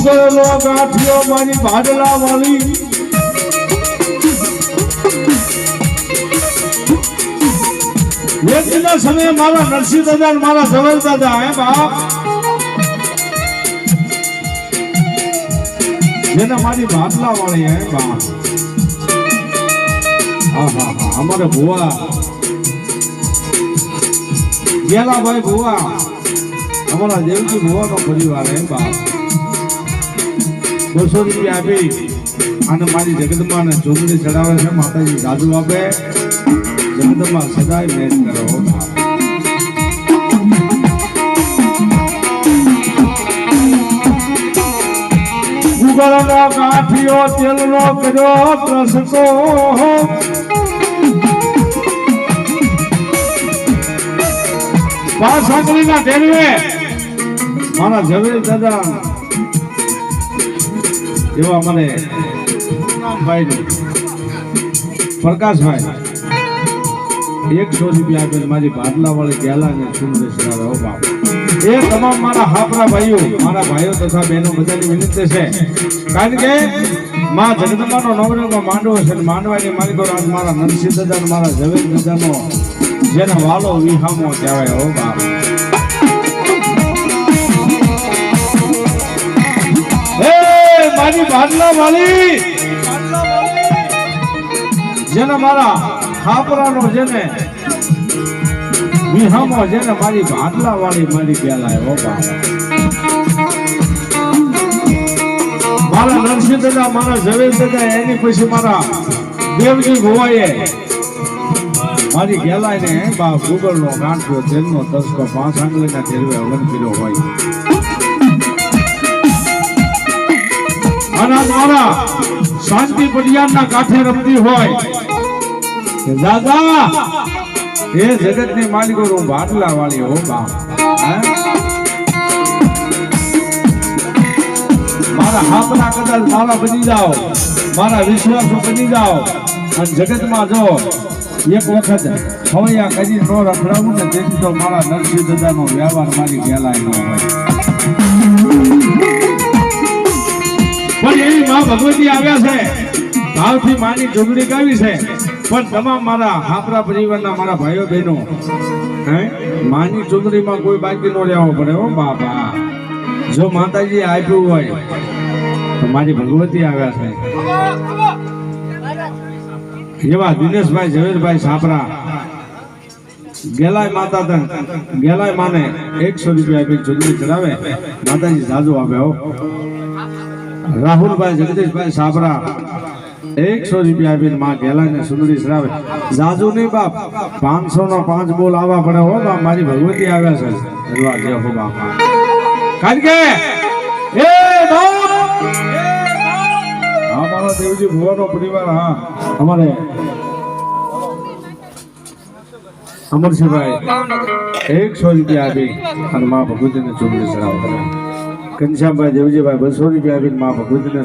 ગુગળનો ગાંઠિયો મારી ભાડલા વાળી એક દિના સમયે મારા નરસિંહ દાદા મારા જવલ દાદા હે બાપ જેના મારી ભાડલા વાળી હે બાપ हमारे बुआ गेला भाई बुआ हमारा देवजी बुआ नो परिवार है बाप 200 रुपया आपी અને મારી જગદમાં ને ચૂંટણી ચડાવે છે માતાજી જાદુ આપે જગદમાં સદાય મેચ કરો બાપ ગુગળનો ગાંઠિયો તેલનો કર્યો પ્રસકો સાંકળીના ઢેરવે મારા ઝવેર દાદા એવા મને પ્રકાશભાઈ 100 રૂપિયા આપે મારી ભાડલા વાળી ગેલા ને સુંદર સરાવે હો બાપ એ તમામ મારા હાપરા ભાઈઓ મારા ભાઈઓ તથા બહેનો બધાની વિનંતી છે કારણ કે માં જગદંબાનો નવરંગનો માંડવો છે માંડવાની માલિકો રાજ મારા નરસિંહ દાદા મારા ઝવેર દાદાનો જેના વાલો વિહામો કહેવાય હો બાપ મારી ભાડલા વાલી જેને મારા ખાપરાનો જેને વિહામો જેને મારી ભાડલા વાળી મારી ગેલા હો બાપ મારા નરસિંહ દાદા મારા ઝવેર દાદા એની પછી મારા દેવજી ભુવાએ મારી ગેલાય ને બા ગુગળનો ગાંઠિયો તેલનો તસકો 5 આંગળીના ઢેરવે હવન કર્યો હોય અને મારા શાંતિ પડિયાના કાંઠે રમતી હોય દાદા એ જગતની માલિકો હું ભાડલા વાળી હો બા મારા હાપના કદાચ મારા બની જાઓ મારા વિશ્વાસો બની જાઓ અને જગતમાં જો એક વખત હવૈયા કરી નો રખડાવું ને તેથી તો મારા નરસિંહ દાદાનો વ્યવહાર મારી ગેલાય ન હોય પણ એવી માં ભગવતી આવ્યા છે ભાવથી માની જોગડી ગાવી છે પણ તમામ મારા હાપરા પરિવારના મારા ભાઈઓ બહેનો હે માની ચુંદડીમાં કોઈ બાકી ન રહેવો પડે હો બાપા જો માતાજી આપ્યું હોય તો મારી ભગવતી આવ્યા છે એવા દિનેશભાઈ ઝવેરભાઈ સાપરા ગેલાય માતા તન ગેલાય માને 100 રૂપિયા આપી ચુંદડી ચડાવે માતાજી જાજુ આપે હો રાહુલભાઈ જગદીશભાઈ સાપરા 100 રૂપિયા આપીને માં ગેલાને સુંદરી ચડાવે જાજુ નહીં બાપ 500 નો 5 બોલ આવવા પડે હો બાપ મારી ભગવતી આવ્યા છે રવા જે હો બાપ કારણ કે એ બાપ અમારા દેવજી ભુવાનો પરિવાર હા અમારે અમરસિંહભાઈ 100 રૂપિયા આપી અને માં ભગવતીને ચૂંટણી ચડાવે ઘનશ્યામભાઈ દેવજીભાઈ 200 રૂપિયા આપીને માં ભગવતીને